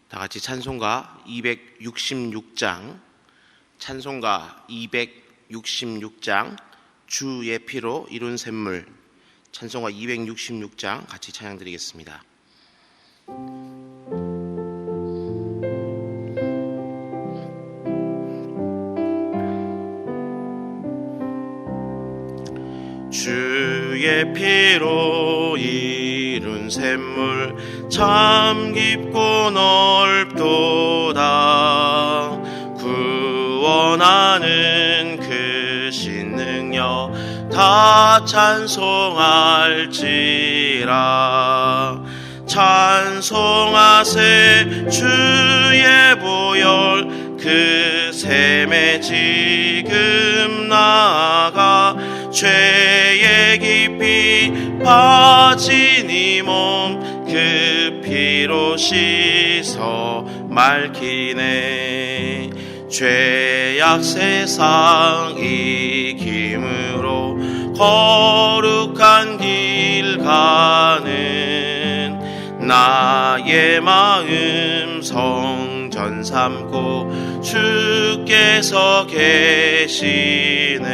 다 같이 찬송가 266장, 찬송가 266장, 주의 피로 이룬 샘물, 찬송가 266장 같이 찬양 드리겠습니다. 주의 피로 이룬 샘물 참 깊고 넓도다. 구원하는 그 신능력 다 찬송할지라. 찬송하세 주의 보혈 그 샘에 지금 나아가 죄에 깊이 빠진 이 몸 그 피로 씻어 맑히네. 죄악 세상 이김으로 거룩한 길 가는 나의 마음 성전 삼고 주께서 계시네.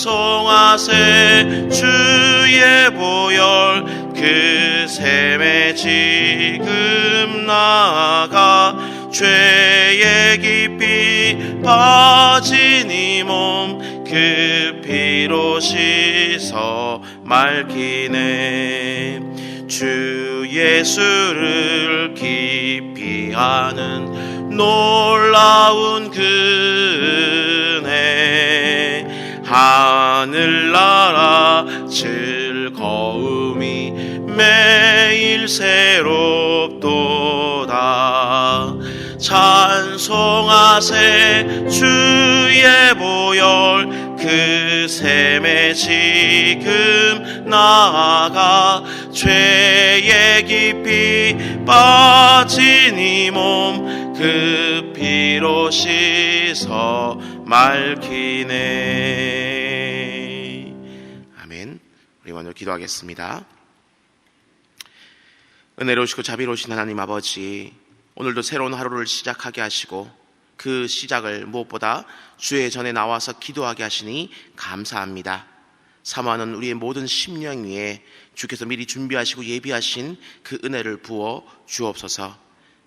찬송하세 주의 보혈 그 샘에 지금 나아가 죄에 깊이 빠진 이 몸 그 피로 씻어 맑히네. 주 예수를 깊이 아는 놀라운 그 은혜 하늘나라 즐거움이 매일 새롭도다. 찬송하세 주의 보혈 그 샘에 지금 나아가 죄에 깊이 빠진 이 몸 그 피로 씻어 맑히네. 아멘. 우리 먼저 기도하겠습니다. 은혜로우시고 자비로우신 하나님 아버지, 오늘도 새로운 하루를 시작하게 하시고 그 시작을 무엇보다 주의 전에 나와서 기도하게 하시니 감사합니다. 사모하는 우리의 모든 심령 위에 주께서 미리 준비하시고 예비하신 그 은혜를 부어 주옵소서.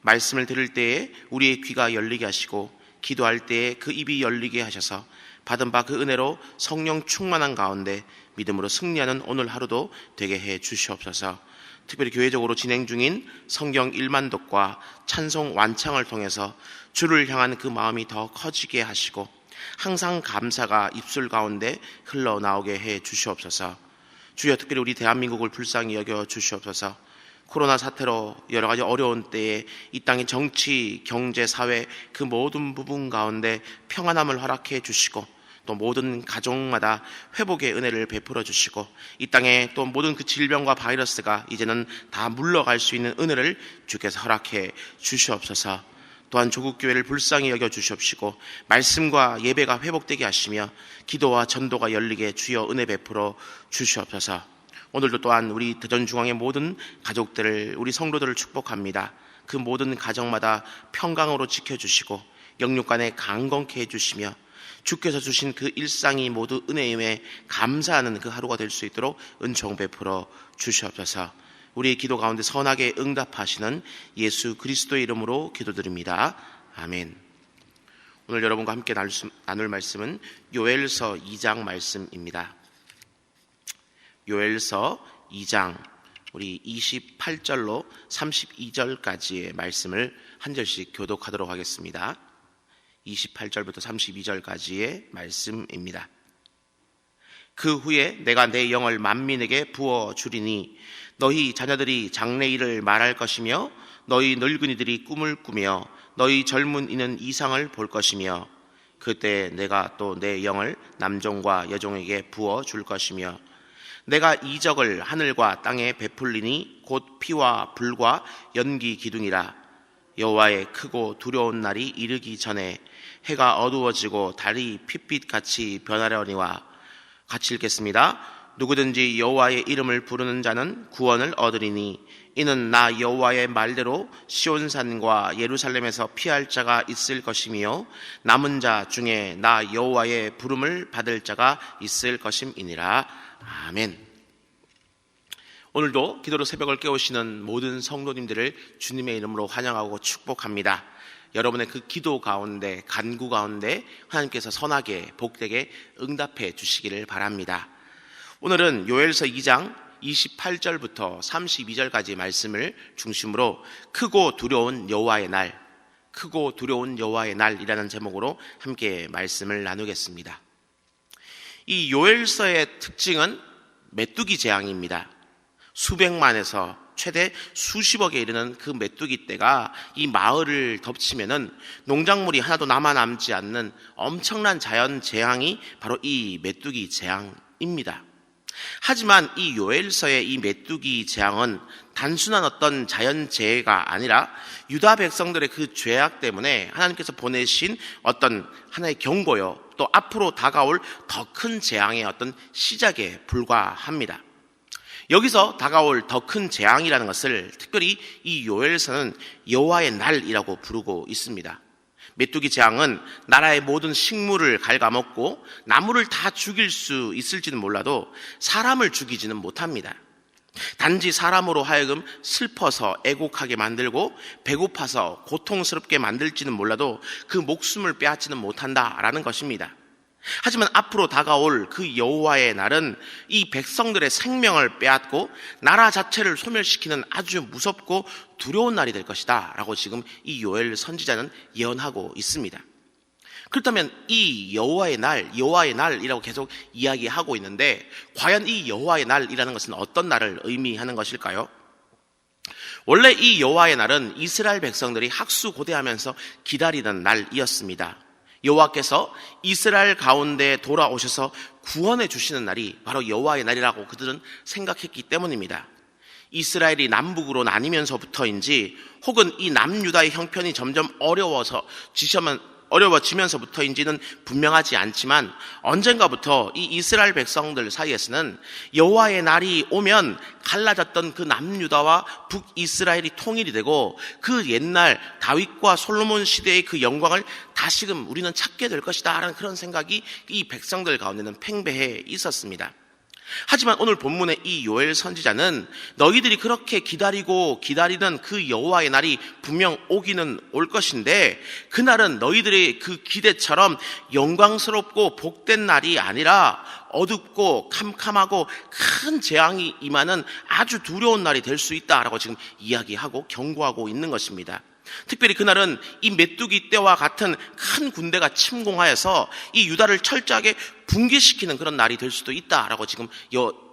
말씀을 들을 때에 우리의 귀가 열리게 하시고 기도할 때에 그 입이 열리게 하셔서 받은 바 그 은혜로 성령 충만한 가운데 믿음으로 승리하는 오늘 하루도 되게 해 주시옵소서. 특별히 교회적으로 진행 중인 성경 1만독과 찬송 완창을 통해서 주를 향한 그 마음이 더 커지게 하시고 항상 감사가 입술 가운데 흘러나오게 해 주시옵소서. 주여, 특별히 우리 대한민국을 불쌍히 여겨 주시옵소서. 코로나 사태로 여러 가지 어려운 때에 이 땅의 정치, 경제, 사회 그 모든 부분 가운데 평안함을 허락해 주시고 또 모든 가족마다 회복의 은혜를 베풀어 주시고 이 땅에 또 모든 그 질병과 바이러스가 이제는 다 물러갈 수 있는 은혜를 주께서 허락해 주시옵소서. 또한 조국교회를 불쌍히 여겨 주시옵시고 말씀과 예배가 회복되게 하시며 기도와 전도가 열리게 주여 은혜 베풀어 주시옵소서. 오늘도 또한 우리 대전중앙의 모든 가족들을, 우리 성도들을 축복합니다. 그 모든 가정마다 평강으로 지켜주시고 영육간에 강건케 해주시며 주께서 주신 그 일상이 모두 은혜임에 감사하는 그 하루가 될 수 있도록 은총 베풀어 주시옵소서. 우리의 기도 가운데 선하게 응답하시는 예수 그리스도의 이름으로 기도드립니다. 아멘. 오늘 여러분과 함께 나눌 말씀은 요엘서 2장 말씀입니다. 요엘서 2장 우리 28절로 32절까지의 말씀을 한 절씩 교독하도록 하겠습니다. 28절부터 32절까지의 말씀입니다. 그 후에 내가 내 영을 만민에게 부어주리니 너희 자녀들이 장래일을 말할 것이며 너희 늙은이들이 꿈을 꾸며 너희 젊은 이는 이상을 볼 것이며 그때 내가 또 내 영을 남종과 여종에게 부어줄 것이며 내가 이적을 하늘과 땅에 베풀리니 곧 피와 불과 연기 기둥이라. 여호와의 크고 두려운 날이 이르기 전에 해가 어두워지고 달이 핏빛같이 변하려니와. 같이 읽겠습니다. 누구든지 여호와의 이름을 부르는 자는 구원을 얻으리니 이는 나 여호와의 말대로 시온산과 예루살렘에서 피할 자가 있을 것이며 남은 자 중에 나 여호와의 부름을 받을 자가 있을 것임이니라. 아멘. 오늘도 기도로 새벽을 깨우시는 모든 성도님들을 주님의 이름으로 환영하고 축복합니다. 여러분의 그 기도 가운데, 간구 가운데 하나님께서 선하게 복되게 응답해 주시기를 바랍니다. 오늘은 요엘서 2장 28절부터 32절까지 말씀을 중심으로 크고 두려운 여호와의 날, 크고 두려운 여호와의 날이라는 제목으로 함께 말씀을 나누겠습니다. 이 요엘서의 특징은 메뚜기 재앙입니다. 수백만에서 최대 수십억에 이르는 그 메뚜기 떼가 이 마을을 덮치면은 농작물이 하나도 남지 않는 엄청난 자연 재앙이 바로 이 메뚜기 재앙입니다. 하지만 이 요엘서의 이 메뚜기 재앙은 단순한 어떤 자연재해가 아니라 유다 백성들의 그 죄악 때문에 하나님께서 보내신 어떤 하나의 경고요, 또 앞으로 다가올 더 큰 재앙의 어떤 시작에 불과합니다. 여기서 다가올 더 큰 재앙이라는 것을 특별히 이 요엘서는 여호와의 날이라고 부르고 있습니다. 메뚜기 재앙은 나라의 모든 식물을 갉아먹고 나무를 다 죽일 수 있을지는 몰라도 사람을 죽이지는 못합니다. 단지 사람으로 하여금 슬퍼서 애곡하게 만들고 배고파서 고통스럽게 만들지는 몰라도 그 목숨을 빼앗지는 못한다라는 것입니다. 하지만 앞으로 다가올 그 여호와의 날은 이 백성들의 생명을 빼앗고 나라 자체를 소멸시키는 아주 무섭고 두려운 날이 될 것이다 라고 지금 이 요엘 선지자는 예언하고 있습니다. 그렇다면 이 여호와의 날이라고 계속 이야기하고 있는데 과연 이 여호와의 날이라는 것은 어떤 날을 의미하는 것일까요? 원래 이 여호와의 날은 이스라엘 백성들이 학수고대하면서 기다리던 날이었습니다. 여호와께서 이스라엘 가운데 돌아오셔서 구원해 주시는 날이 바로 여호와의 날이라고 그들은 생각했기 때문입니다. 이스라엘이 남북으로 나뉘면서부터인지 혹은 이 남유다의 형편이 점점 어려워지면서부터인지는 분명하지 않지만 언젠가부터 이 이스라엘 백성들 사이에서는 여호와의 날이 오면 갈라졌던 그 남유다와 북이스라엘이 통일이 되고 그 옛날 다윗과 솔로몬 시대의 그 영광을 다시금 우리는 찾게 될 것이다 라는 그런 생각이 이 백성들 가운데는 팽배해 있었습니다. 하지만 오늘 본문의 이 요엘 선지자는 너희들이 그렇게 기다리던 그 여호와의 날이 분명 오기는 올 것인데 그날은 너희들의 그 기대처럼 영광스럽고 복된 날이 아니라 어둡고 캄캄하고 큰 재앙이 임하는 아주 두려운 날이 될 수 있다라고 지금 이야기하고 경고하고 있는 것입니다. 특별히 그날은 이 메뚜기 떼와 같은 큰 군대가 침공하여서 이 유다를 철저하게 붕괴시키는 그런 날이 될 수도 있다라고 지금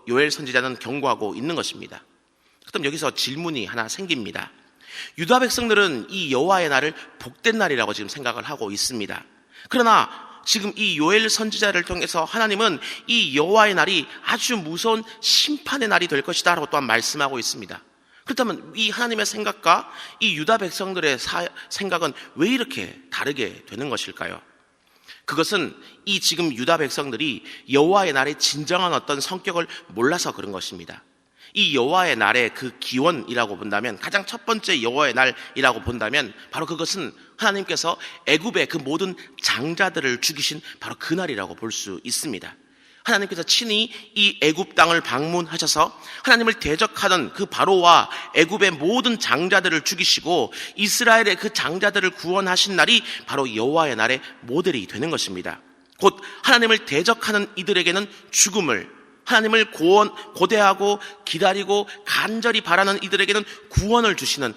요엘 선지자는 경고하고 있는 것입니다. 그럼 여기서 질문이 하나 생깁니다. 유다 백성들은 이 여호와의 날을 복된 날이라고 지금 생각을 하고 있습니다. 그러나 지금 이 요엘 선지자를 통해서 하나님은 이 여호와의 날이 아주 무서운 심판의 날이 될 것이다 라고 또한 말씀하고 있습니다. 그렇다면 이 하나님의 생각과 이 유다 백성들의 생각은 왜 이렇게 다르게 되는 것일까요? 그것은 이 지금 유다 백성들이 여호와의 날의 진정한 어떤 성격을 몰라서 그런 것입니다. 이 여호와의 날의 그 기원이라고 본다면, 가장 첫 번째 여호와의 날이라고 본다면 바로 그것은 하나님께서 애굽의 그 모든 장자들을 죽이신 바로 그 날이라고 볼 수 있습니다. 하나님께서 친히 이 애굽 땅을 방문하셔서 하나님을 대적하던 그 바로와 애굽의 모든 장자들을 죽이시고 이스라엘의 그 장자들을 구원하신 날이 바로 여호와의 날의 모델이 되는 것입니다. 곧 하나님을 대적하는 이들에게는 죽음을, 하나님을 고대하고 기다리고 간절히 바라는 이들에게는 구원을 주시는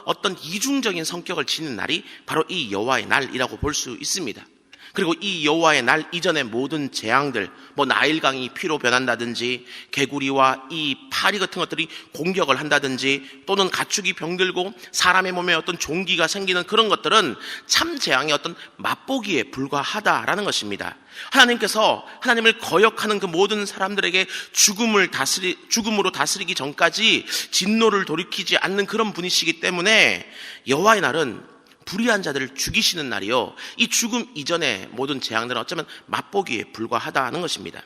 어떤 이중적인 성격을 지닌 날이 바로 이 여호와의 날이라고 볼 수 있습니다. 그리고 이 여호와의 날 이전의 모든 재앙들, 나일강이 피로 변한다든지 개구리와 이 파리 같은 것들이 공격을 한다든지 또는 가축이 병들고 사람의 몸에 어떤 종기가 생기는 그런 것들은 참 재앙의 어떤 맛보기에 불과하다라는 것입니다. 하나님께서 하나님을 거역하는 그 모든 사람들에게 죽음으로 다스리기 전까지 진노를 돌이키지 않는 그런 분이시기 때문에 여호와의 날은 불의한 자들을 죽이시는 날이요, 이 죽음 이전의 모든 재앙들은 어쩌면 맛보기에 불과하다는 것입니다.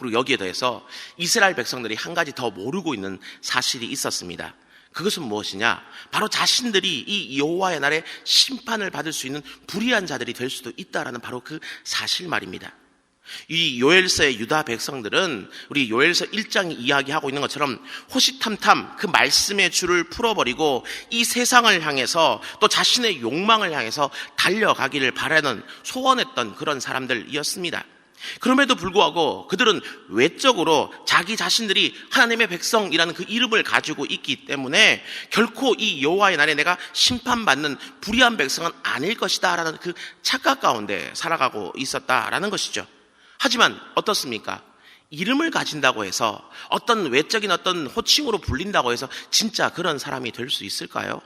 그리고 여기에 더해서 이스라엘 백성들이 한 가지 더 모르고 있는 사실이 있었습니다. 그것은 무엇이냐? 바로 자신들이 이 여호와의 날에 심판을 받을 수 있는 불의한 자들이 될 수도 있다라는 바로 그 사실 말입니다. 이 요엘서의 유다 백성들은 우리 요엘서 1장이 이야기하고 있는 것처럼 호시탐탐 그 말씀의 줄을 풀어버리고 이 세상을 향해서 또 자신의 욕망을 향해서 달려가기를 바라는 소원했던 그런 사람들이었습니다. 그럼에도 불구하고 그들은 외적으로 자기 자신들이 하나님의 백성이라는 그 이름을 가지고 있기 때문에 결코 이 여호와의 날에 내가 심판받는 불의한 백성은 아닐 것이다 라는 그 착각 가운데 살아가고 있었다라는 것이죠. 하지만 어떻습니까? 이름을 가진다고 해서 어떤 외적인 어떤 호칭으로 불린다고 해서 진짜 그런 사람이 될 수 있을까요?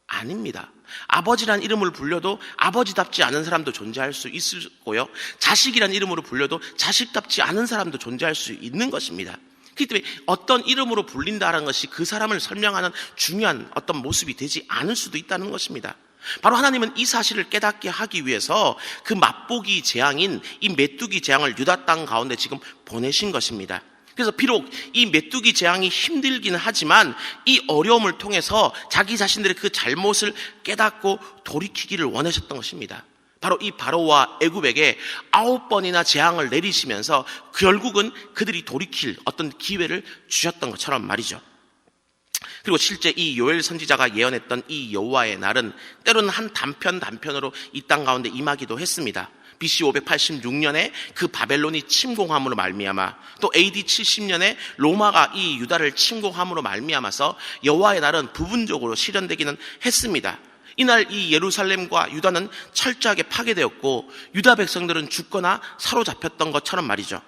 아닙니다. 아버지란 이름을 불려도 아버지답지 않은 사람도 존재할 수 있을 거고요. 자식이란 이름으로 불려도 자식답지 않은 사람도 존재할 수 있는 것입니다. 그렇기 때문에 어떤 이름으로 불린다는 것이 그 사람을 설명하는 중요한 어떤 모습이 되지 않을 수도 있다는 것입니다. 바로 하나님은 이 사실을 깨닫게 하기 위해서 그 맛보기 재앙인 이 메뚜기 재앙을 유다 땅 가운데 지금 보내신 것입니다. 그래서 비록 이 메뚜기 재앙이 힘들기는 하지만 이 어려움을 통해서 자기 자신들의 그 잘못을 깨닫고 돌이키기를 원하셨던 것입니다. 바로 이 바로와 애굽에게 9번이나 재앙을 내리시면서 결국은 그들이 돌이킬 어떤 기회를 주셨던 것처럼 말이죠. 그리고 실제 이 요엘 선지자가 예언했던 이 여호와의 날은 때로는 한 단편으로 이 땅 가운데 임하기도 했습니다. BC 586년에 그 바벨론이 침공함으로 말미암아 또 AD 70년에 로마가 이 유다를 침공함으로 말미암아서 여호와의 날은 부분적으로 실현되기는 했습니다. 이날 이 예루살렘과 유다는 철저하게 파괴되었고 유다 백성들은 죽거나 사로잡혔던 것처럼 말이죠.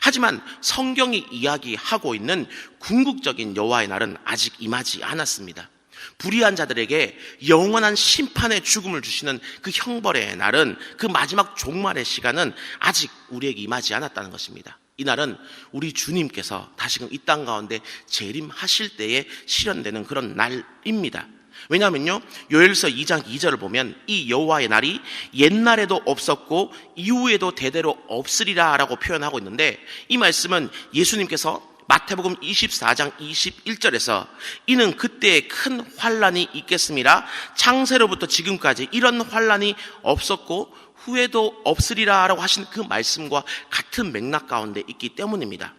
하지만 성경이 이야기하고 있는 궁극적인 여호와의 날은 아직 임하지 않았습니다. 불의한 자들에게 영원한 심판의 죽음을 주시는 그 형벌의 날은, 그 마지막 종말의 시간은 아직 우리에게 임하지 않았다는 것입니다. 이 날은 우리 주님께서 다시금 이 땅 가운데 재림하실 때에 실현되는 그런 날입니다. 왜냐하면요, 요엘서 2장 2절을 보면 이 여호와의 날이 옛날에도 없었고 이후에도 대대로 없으리라 라고 표현하고 있는데, 이 말씀은 예수님께서 마태복음 24장 21절에서 이는 그때에 큰 환란이 있겠습니다, 창세로부터 지금까지 이런 환란이 없었고 후에도 없으리라 라고 하신 그 말씀과 같은 맥락 가운데 있기 때문입니다.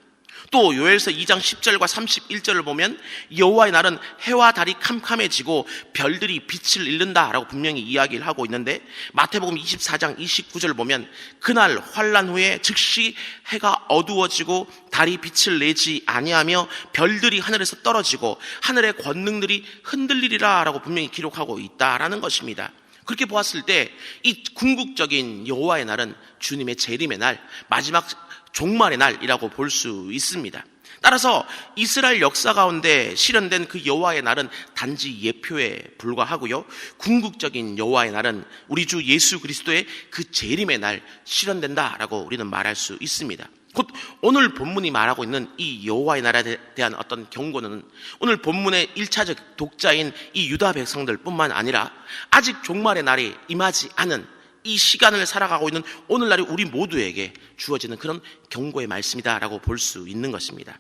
또 요엘서 2장 10절과 31절을 보면 여호와의 날은 해와 달이 캄캄해지고 별들이 빛을 잃는다 라고 분명히 이야기를 하고 있는데, 마태복음 24장 29절을 보면 그날 환란 후에 즉시 해가 어두워지고 달이 빛을 내지 아니하며 별들이 하늘에서 떨어지고 하늘의 권능들이 흔들리리라 라고 분명히 기록하고 있다라는 것입니다. 그렇게 보았을 때 이 궁극적인 여호와의 날은 주님의 재림의 날, 마지막 종말의 날이라고 볼 수 있습니다. 따라서 이스라엘 역사 가운데 실현된 그 여호와의 날은 단지 예표에 불과하고요, 궁극적인 여호와의 날은 우리 주 예수 그리스도의 그 재림의 날 실현된다라고 우리는 말할 수 있습니다. 곧 오늘 본문이 말하고 있는 이 여호와의 날에 대한 어떤 경고는 오늘 본문의 1차적 독자인 이 유다 백성들뿐만 아니라 아직 종말의 날이 임하지 않은 이 시간을 살아가고 있는 오늘날의 우리 모두에게 주어지는 그런 경고의 말씀이다라고 볼 수 있는 것입니다.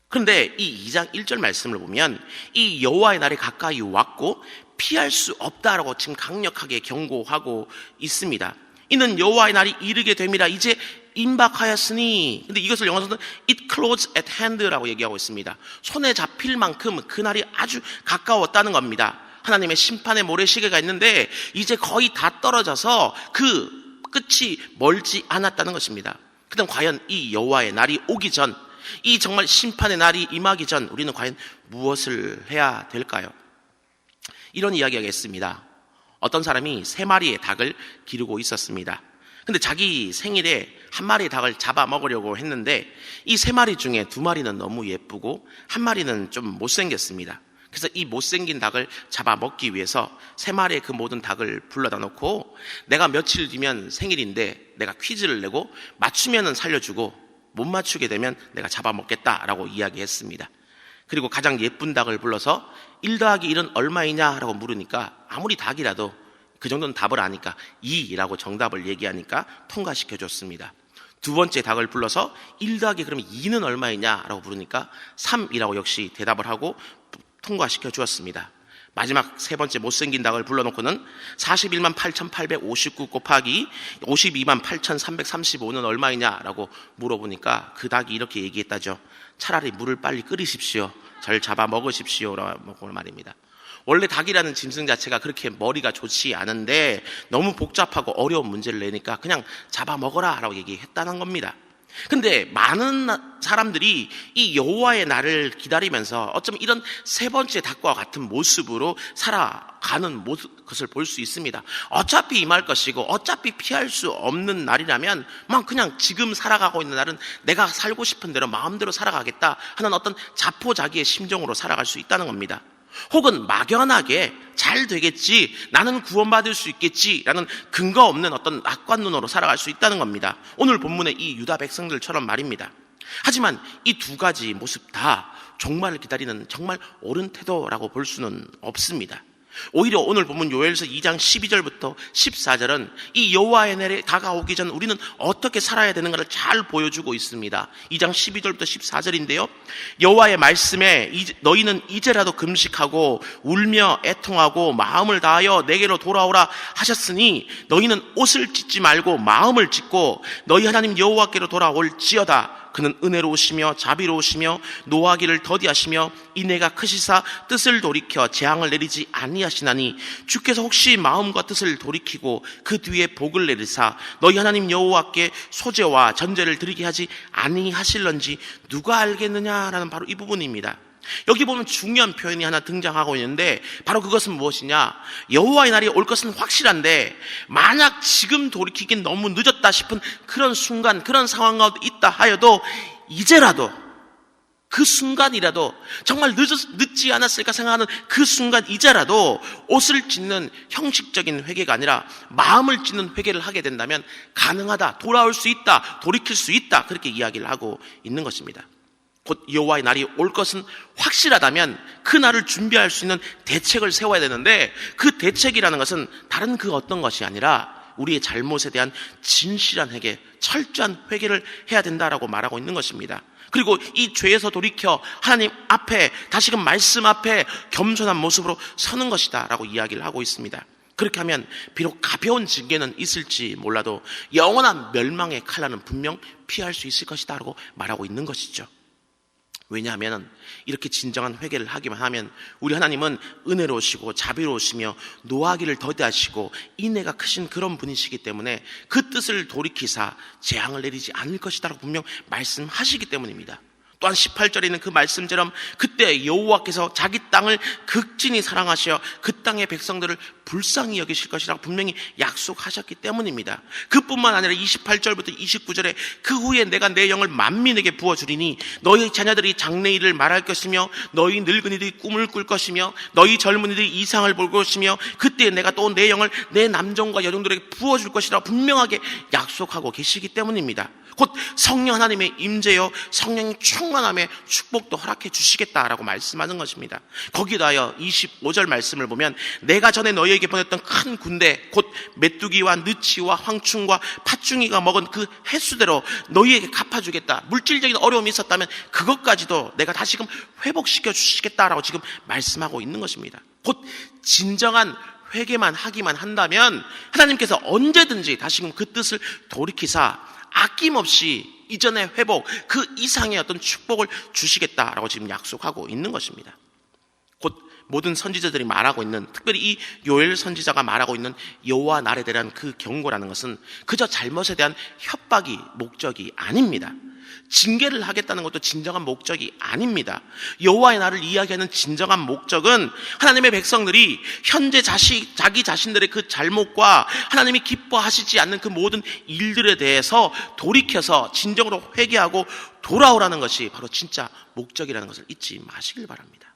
그런데 이 2장 1절 말씀을 보면 이 여호와의 날이 가까이 왔고 피할 수 없다라고 지금 강력하게 경고하고 있습니다. 이는 여호와의 날이 이르게 됨이라, 이제 임박하였으니. 근데 이것을 영어로는 it close at hand라고 얘기하고 있습니다. 손에 잡힐 만큼 그날이 아주 가까웠다는 겁니다. 하나님의 심판의 모래시계가 있는데 이제 거의 다 떨어져서 그 끝이 멀지 않았다는 것입니다. 그럼 과연 이 여호와의 날이 오기 전, 이 정말 심판의 날이 임하기 전 우리는 과연 무엇을 해야 될까요? 이런 이야기가 있습니다. 어떤 사람이 3마리의 닭을 기르고 있었습니다. 근데 자기 생일에 1마리의 닭을 잡아먹으려고 했는데 이 3마리 중에 2마리는 너무 예쁘고 1마리는 좀 못생겼습니다. 그래서 이 못생긴 닭을 잡아먹기 위해서 3마리의 그 모든 닭을 불러다 놓고 내가 며칠 뒤면 생일인데 내가 퀴즈를 내고 맞추면은 살려주고 못 맞추게 되면 내가 잡아먹겠다라고 이야기했습니다. 그리고 가장 예쁜 닭을 불러서 1 더하기 1은 얼마이냐라고 물으니까 아무리 닭이라도 그 정도는 답을 아니까 2라고 정답을 얘기하니까 통과시켜줬습니다. 두 번째 닭을 불러서 1 더하기 그러면 2는 얼마이냐라고 물으니까 3이라고 역시 대답을 하고 통과시켜 주었습니다. 마지막 세 번째 못생긴 닭을 불러놓고는 41만 8,859 곱하기 52만 8,335는 얼마이냐라고 물어보니까 그 닭이 이렇게 얘기했다죠. 차라리 물을 빨리 끓이십시오. 절 잡아 먹으십시오라고 말입니다. 원래 닭이라는 짐승 자체가 그렇게 머리가 좋지 않은데 너무 복잡하고 어려운 문제를 내니까 그냥 잡아 먹어라 라고 얘기했다는 겁니다. 근데 많은 사람들이 이 여호와의 날을 기다리면서 어쩌면 이런 세 번째 닭과 같은 모습으로 살아가는 것을 볼 수 있습니다. 어차피 임할 것이고 어차피 피할 수 없는 날이라면 그냥 지금 살아가고 있는 날은 내가 살고 싶은 대로 마음대로 살아가겠다 하는 어떤 자포자기의 심정으로 살아갈 수 있다는 겁니다. 혹은 막연하게 잘 되겠지, 나는 구원받을 수 있겠지라는 근거 없는 어떤 낙관론으로 살아갈 수 있다는 겁니다. 오늘 본문의 이 유다 백성들처럼 말입니다. 하지만 이 두 가지 모습 다 종말을 기다리는 정말 옳은 태도라고 볼 수는 없습니다. 오히려 오늘 본문 요엘서 2장 12절부터 14절은 이 여호와의 날이 다가오기 전 우리는 어떻게 살아야 되는가를 잘 보여주고 있습니다. 2장 12절부터 14절인데요. 여호와의 말씀에 너희는 이제라도 금식하고 울며 애통하고 마음을 다하여 내게로 돌아오라 하셨으니 너희는 옷을 찢지 말고 마음을 찢고 너희 하나님 여호와께로 돌아올지어다. 그는 은혜로우시며 자비로우시며 노하기를 더디하시며 인애가 크시사 뜻을 돌이켜 재앙을 내리지 아니하시나니 주께서 혹시 마음과 뜻을 돌이키고 그 뒤에 복을 내리사 너희 하나님 여호와께 소제와 전제를 드리게 하지 아니하실런지 누가 알겠느냐라는 바로 이 부분입니다. 여기 보면 중요한 표현이 하나 등장하고 있는데 바로 그것은 무엇이냐, 여호와의 날이 올 것은 확실한데 만약 지금 돌이키긴 너무 늦었다 싶은 그런 순간, 그런 상황 가운데 있다 하여도 이제라도 그 순간이라도 정말 늦지 않았을까 생각하는 그 순간 이제라도 옷을 찢는 형식적인 회개가 아니라 마음을 찢는 회개를 하게 된다면 가능하다, 돌아올 수 있다, 돌이킬 수 있다, 그렇게 이야기를 하고 있는 것입니다. 곧 여호와의 날이 올 것은 확실하다면 그 날을 준비할 수 있는 대책을 세워야 되는데 그 대책이라는 것은 다른 그 어떤 것이 아니라 우리의 잘못에 대한 진실한 회개, 철저한 회개를 해야 된다라고 말하고 있는 것입니다. 그리고 이 죄에서 돌이켜 하나님 앞에, 다시금 말씀 앞에 겸손한 모습으로 서는 것이다 라고 이야기를 하고 있습니다. 그렇게 하면 비록 가벼운 징계는 있을지 몰라도 영원한 멸망의 칼날은 분명 피할 수 있을 것이다 라고 말하고 있는 것이죠. 왜냐하면 이렇게 진정한 회개를 하기만 하면 우리 하나님은 은혜로우시고 자비로우시며 노하기를 더디하시고 인애가 크신 그런 분이시기 때문에 그 뜻을 돌이키사 재앙을 내리지 않을 것이다라고 분명 말씀하시기 때문입니다. 또한 18절에 있는 그 말씀처럼 그때 여호와께서 자기 땅을 극진히 사랑하셔 그 땅의 백성들을 불쌍히 여기실 것이라고 분명히 약속하셨기 때문입니다. 그뿐만 아니라 28절부터 29절에 그 후에 내가 내 영을 만민에게 부어주리니 너희 자녀들이 장래일을 말할 것이며 너희 늙은이들이 꿈을 꿀 것이며 너희 젊은이들이 이상을 볼 것이며 그때 내가 또 내 영을 내 남종과 여종들에게 부어줄 것이라고 분명하게 약속하고 계시기 때문입니다. 곧 성령 하나님의 임재여 성령의 충만함에 축복도 허락해 주시겠다라고 말씀하는 것입니다. 거기다여 25절 말씀을 보면 내가 전에 너희에게 보냈던 큰 군대 곧 메뚜기와 느치와 황충과 팥중이가 먹은 그 횟수대로 너희에게 갚아주겠다. 물질적인 어려움이 있었다면 그것까지도 내가 다시금 회복시켜 주시겠다라고 지금 말씀하고 있는 것입니다. 곧 진정한 회개만 하기만 한다면 하나님께서 언제든지 다시금 그 뜻을 돌이키사 아낌없이 이전의 회복, 그 이상의 어떤 축복을 주시겠다라고 지금 약속하고 있는 것입니다. 곧 모든 선지자들이 말하고 있는, 특별히 이 요엘 선지자가 말하고 있는 여호와 날에 대한 그 경고라는 것은 그저 잘못에 대한 협박이 목적이 아닙니다. 징계를 하겠다는 것도 진정한 목적이 아닙니다. 여호와의 날을 이야기하는 진정한 목적은 하나님의 백성들이 현재 자기 자신들의 그 잘못과 하나님이 기뻐하시지 않는 그 모든 일들에 대해서 돌이켜서 진정으로 회개하고 돌아오라는 것이 바로 진짜 목적이라는 것을 잊지 마시길 바랍니다.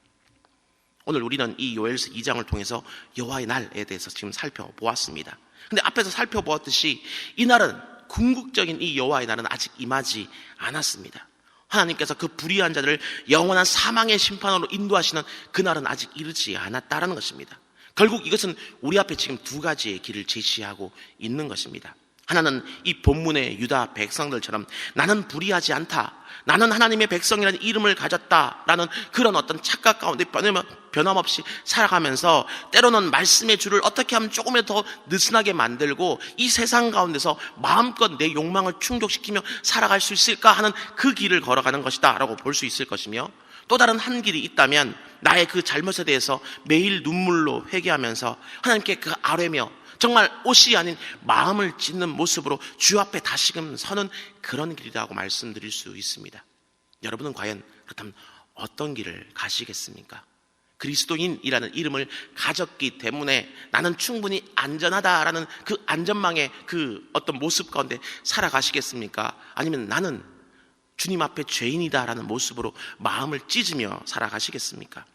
오늘 우리는 이 요엘서 2장을 통해서 여호와의 날에 대해서 지금 살펴보았습니다. 근데 앞에서 살펴보았듯이 이 날은 궁극적인 이 여호와의 날은 아직 임하지 않았습니다. 하나님께서 그 불의한 자들을 영원한 사망의 심판으로 인도하시는 그날은 아직 이르지 않았다라는 것입니다. 결국 이것은 우리 앞에 지금 두 가지의 길을 제시하고 있는 것입니다. 하나는 이 본문의 유다 백성들처럼 나는 불의하지 않다, 나는 하나님의 백성이라는 이름을 가졌다라는 그런 어떤 착각 가운데 변함없이 살아가면서 때로는 말씀의 줄을 어떻게 하면 조금이라도 더 느슨하게 만들고 이 세상 가운데서 마음껏 내 욕망을 충족시키며 살아갈 수 있을까 하는 그 길을 걸어가는 것이다 라고 볼 수 있을 것이며, 또 다른 한 길이 있다면 나의 그 잘못에 대해서 매일 눈물로 회개하면서 하나님께 그 아뢰며 정말 옷이 아닌 마음을 찢는 모습으로 주 앞에 다시금 서는 그런 길이라고 말씀드릴 수 있습니다. 여러분은 과연 그렇다면 어떤 길을 가시겠습니까? 그리스도인이라는 이름을 가졌기 때문에 나는 충분히 안전하다라는 그 안전망의 그 어떤 모습 가운데 살아가시겠습니까? 아니면 나는 주님 앞에 죄인이다라는 모습으로 마음을 찢으며 살아가시겠습니까?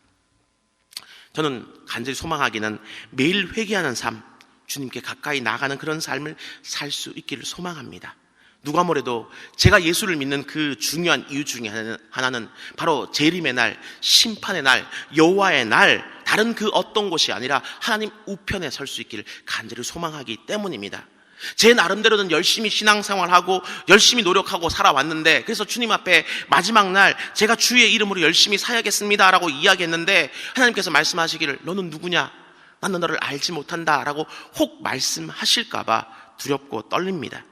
저는 간절히 소망하기는 매일 회개하는 삶, 주님께 가까이 나가는 그런 삶을 살 수 있기를 소망합니다. 누가 뭐래도 제가 예수를 믿는 그 중요한 이유 중에 하나는 바로 재림의 날, 심판의 날, 여호와의 날, 다른 그 어떤 곳이 아니라 하나님 우편에 설 수 있기를 간절히 소망하기 때문입니다. 제 나름대로는 열심히 신앙생활하고 열심히 노력하고 살아왔는데, 그래서 주님 앞에 마지막 날 제가 주의 이름으로 열심히 살아야겠습니다 라고 이야기했는데 하나님께서 말씀하시기를 너는 누구냐? 나는 너를 알지 못한다 라고 혹 말씀하실까봐 두렵고 떨립니다.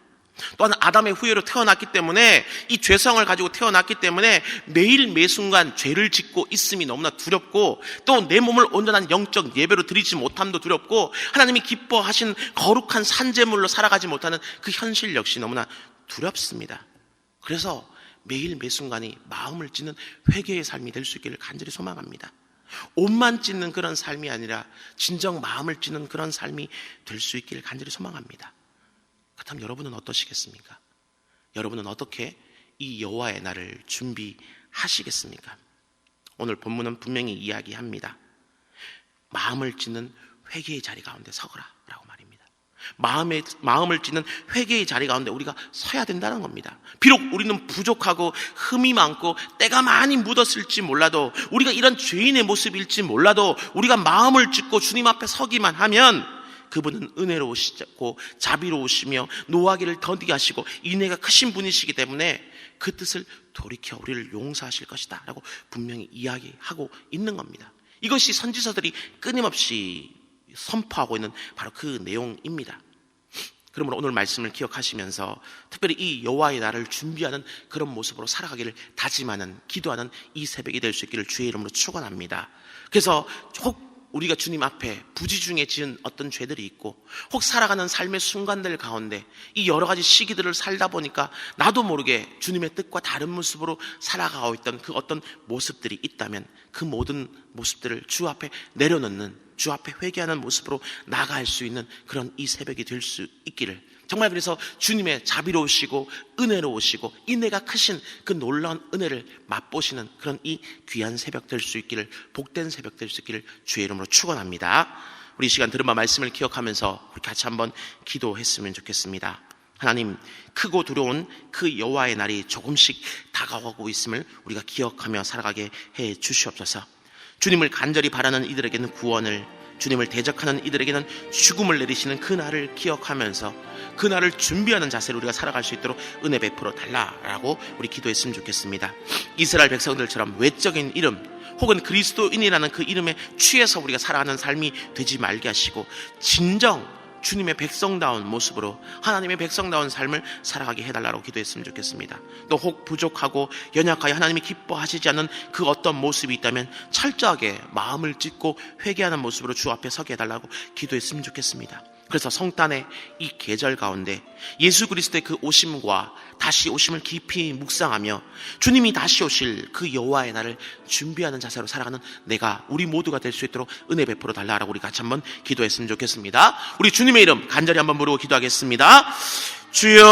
또한 아담의 후예로 태어났기 때문에, 이 죄성을 가지고 태어났기 때문에 매일 매순간 죄를 짓고 있음이 너무나 두렵고, 또 내 몸을 온전한 영적 예배로 드리지 못함도 두렵고, 하나님이 기뻐하신 거룩한 산제물로 살아가지 못하는 그 현실 역시 너무나 두렵습니다. 그래서 매일 매순간이 마음을 찢는 회개의 삶이 될 수 있기를 간절히 소망합니다. 옷만 찢는 그런 삶이 아니라 진정 마음을 찢는 그런 삶이 될 수 있기를 간절히 소망합니다. 그렇다면 여러분은 어떠시겠습니까? 여러분은 어떻게 이 여호와의 날을 준비하시겠습니까? 오늘 본문은 분명히 이야기합니다. 마음을 찢는 회개의 자리 가운데 서거라 라고 말입니다. 마음을 찢는 회개의 자리 가운데 우리가 서야 된다는 겁니다. 비록 우리는 부족하고 흠이 많고 때가 많이 묻었을지 몰라도, 우리가 이런 죄인의 모습일지 몰라도, 우리가 마음을 찢고 주님 앞에 서기만 하면 그분은 은혜로우시고 자비로우시며 노하기를 더디게 하시고 인애가 크신 분이시기 때문에 그 뜻을 돌이켜 우리를 용서하실 것이다 라고 분명히 이야기하고 있는 겁니다. 이것이 선지서들이 끊임없이 선포하고 있는 바로 그 내용입니다. 그러므로 오늘 말씀을 기억하시면서 특별히 이 여호와의 날을 준비하는 그런 모습으로 살아가기를 다짐하는, 기도하는 이 새벽이 될 수 있기를 주의 이름으로 축원합니다. 그래서 혹 우리가 주님 앞에 부지 중에 지은 어떤 죄들이 있고, 혹 살아가는 삶의 순간들 가운데 이 여러 가지 시기들을 살다 보니까 나도 모르게 주님의 뜻과 다른 모습으로 살아가고 있던 그 어떤 모습들이 있다면 그 모든 모습들을 주 앞에 내려놓는, 주 앞에 회개하는 모습으로 나아갈 수 있는 그런 이 새벽이 될 수 있기를, 정말 그래서 주님의 자비로우시고 은혜로우시고 인애가 크신 그 놀라운 은혜를 맛보시는 그런 이 귀한 새벽 될 수 있기를, 복된 새벽 될 수 있기를 주의 이름으로 축원합니다. 우리 이 시간 들은 바 말씀을 기억하면서 우리 같이 한번 기도했으면 좋겠습니다. 하나님, 크고 두려운 그 여호와의 날이 조금씩 다가오고 있음을 우리가 기억하며 살아가게 해 주시옵소서. 주님을 간절히 바라는 이들에게는 구원을, 주님을 대적하는 이들에게는 죽음을 내리시는 그 날을 기억하면서 그 날을 준비하는 자세로 우리가 살아갈 수 있도록 은혜 베풀어 달라라고 우리 기도했으면 좋겠습니다. 이스라엘 백성들처럼 외적인 이름 혹은 그리스도인이라는 그 이름에 취해서 우리가 살아가는 삶이 되지 말게 하시고, 진정 주님의 백성다운 모습으로 하나님의 백성다운 삶을 살아가게 해달라고 기도했으면 좋겠습니다. 또 혹 부족하고 연약하여 하나님이 기뻐하시지 않는 그 어떤 모습이 있다면 철저하게 마음을 찢고 회개하는 모습으로 주 앞에 서게 해달라고 기도했으면 좋겠습니다. 그래서 성탄의 이 계절 가운데 예수 그리스도의 그 오심과 다시 오심을 깊이 묵상하며 주님이 다시 오실 그 여호와의 날을 준비하는 자세로 살아가는 우리 모두가 될 수 있도록 은혜 베풀어 달라고 우리 같이 한번 기도했으면 좋겠습니다. 우리 주님의 이름 간절히 한번 부르고 기도하겠습니다. 주여,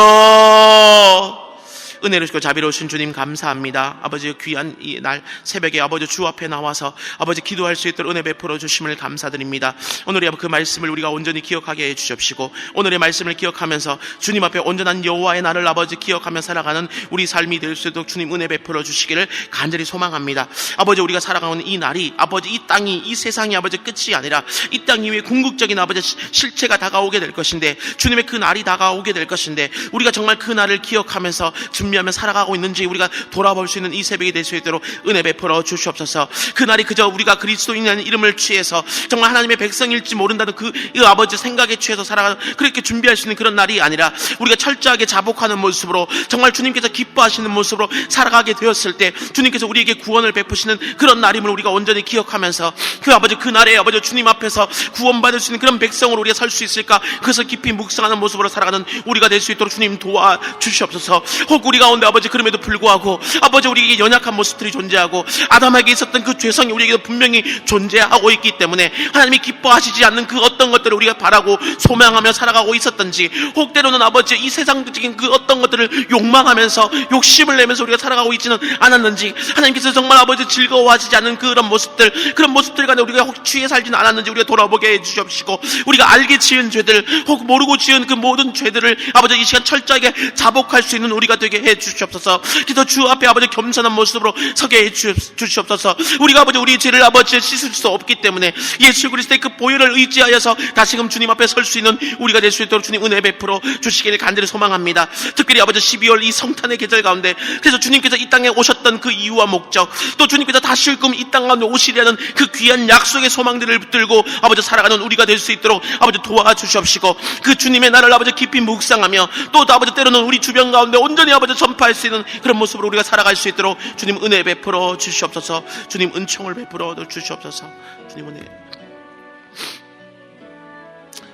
은혜로우시고 자비로우신 주님 감사합니다. 아버지 귀한 이 날 새벽에 아버지 주 앞에 나와서 아버지 기도할 수 있도록 은혜 베풀어 주심을 감사드립니다. 오늘의 그 말씀을 우리가 온전히 기억하게 해 주십시고 오늘의 말씀을 기억하면서 주님 앞에 온전한 여호와의 날을 아버지 기억하며 살아가는 우리 삶이 될 수 있도록 주님 은혜 베풀어 주시기를 간절히 소망합니다. 아버지 우리가 살아가는 이 날이 아버지 이 땅이 이 세상이 아버지 끝이 아니라 이 땅 위에 궁극적인 아버지 실체가 다가오게 될 것인데 주님의 그 날이 다가오게 될 것인데 우리가 정말 그 날을 기억하면서 준비하며 살아가고 있는지 우리가 돌아볼 수 있는 이 새벽이 될 수 있도록 은혜 베풀어 주시옵소서. 그 날이 그저 우리가 그리스도인이라는 이름을 취해서 정말 하나님의 백성일지 모른다는 그 아버지 생각에 취해서 살아가는 그렇게 준비할 수 있는 그런 날이 아니라 우리가 철저하게 자복하는 모습으로 정말 주님께서 기뻐하시는 모습으로 살아가게 되었을 때 주님께서 우리에게 구원을 베푸시는 그런 날임을 우리가 온전히 기억하면서 그 아버지 그 날에 아버지 주님 앞에서 구원받을 수 있는 그런 백성으로 우리가 설 수 있을까 그것을 깊이 묵상하는 모습으로 살아가는 우리가 될 수 있도록 주님 도와주시옵소서. 혹 우리 가운데 아버지 그럼에도 불구하고 아버지 우리에게 연약한 모습들이 존재하고 아담에게 있었던 그 죄성이 우리에게도 분명히 존재하고 있기 때문에 하나님이 기뻐하시지 않는 그 어떤 것들을 우리가 바라고 소망하며 살아가고 있었던지 혹 때로는 아버지 이 세상적인 그 어떤 것들을 욕망하면서 욕심을 내면서 우리가 살아가고 있지는 않았는지 하나님께서 정말 아버지 즐거워하시지 않는 그런 모습들 간에 우리가 혹 취해 살지는 않았는지 우리가 돌아보게 해주시옵시고 우리가 알게 지은 죄들 혹 모르고 지은 그 모든 죄들을 아버지 이 시간 철저하게 자복할 수 있는 우리가 되게 해주시옵소서. 그래서 주 앞에 아버지 겸손한 모습으로 서게 해주시옵소서. 우리가 아버지 우리 죄를 아버지 씻을 수 없기 때문에 예수 그리스도의 그 보혈을 의지하여서 다시금 주님 앞에 설 수 있는 우리가 될 수 있도록 주님 은혜 베풀어 주시기를 간절히 소망합니다. 특별히 아버지 12월 이 성탄의 계절 가운데 그래서 주님께서 이 땅에 오셨던 그 이유와 목적 또 주님께서 다시금 이 땅 가운데 오시려는 그 귀한 약속의 소망들을 붙들고 아버지 살아가는 우리가 될 수 있도록 아버지 도와주시옵시고 그 주님의 날을 아버지 깊이 묵상하며 또 아버지 때로는 우리 주변 가운데 온전히 아버지 전파할 수 있는 그런 모습으로 우리가 살아갈 수 있도록 주님 은혜 베풀어 주시옵소서. 주님 은총을 베풀어 주시옵소서. 주님 은혜.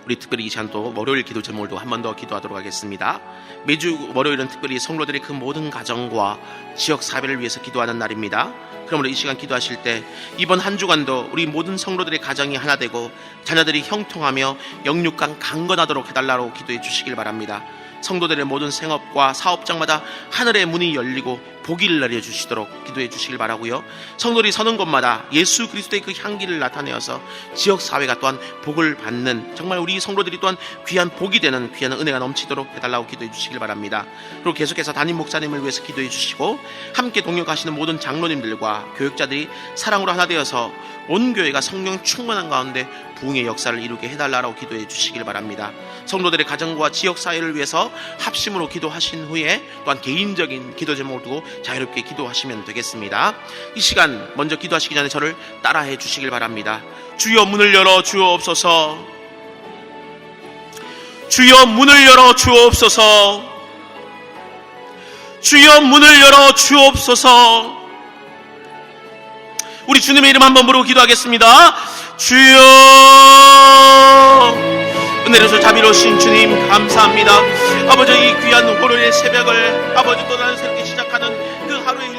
우리 특별히 이 시간 또 월요일 기도 제목을 한 번 더 기도하도록 하겠습니다. 매주 월요일은 특별히 성도들의 그 모든 가정과 지역 사회를 위해서 기도하는 날입니다. 그러므로 이 시간 기도하실 때 이번 한 주간도 우리 모든 성도들의 가정이 하나 되고 자녀들이 형통하며 영육간 강건하도록 해달라고 기도해 주시길 바랍니다. 성도들의 모든 생업과 사업장마다 하늘의 문이 열리고 복을 내려주시도록 기도해 주시길 바라고요. 성도들이 서는 곳마다 예수 그리스도의 그 향기를 나타내어서 지역사회가 또한 복을 받는 정말 우리 성도들이 또한 귀한 복이 되는 귀한 은혜가 넘치도록 해달라고 기도해 주시길 바랍니다. 그리고 계속해서 담임 목사님을 위해서 기도해 주시고 함께 동역하시는 모든 장로님들과 교육자들이 사랑으로 하나 되어서 온 교회가 성령 충만한 가운데 부흥의 역사를 이루게 해달라고 기도해 주시길 바랍니다. 성도들의 가정과 지역사회를 위해서 합심으로 기도하신 후에 또한 개인적인 기도 제목을 두고 자유롭게 기도하시면 되겠습니다. 이 시간 먼저 기도하시기 전에 저를 따라해 주시길 바랍니다. 주여 문을 열어 주옵소서. 주여 문을 열어 주옵소서. 주여 문을 열어 주옵소서. 우리 주님의 이름 한번 부르고 기도하겠습니다. 주여. 은혜로서 자비로우신 주님 감사합니다. 아버지 이 귀한 월요일 새벽을 아버지 또 다른 새롭게 시작하는 그 하루의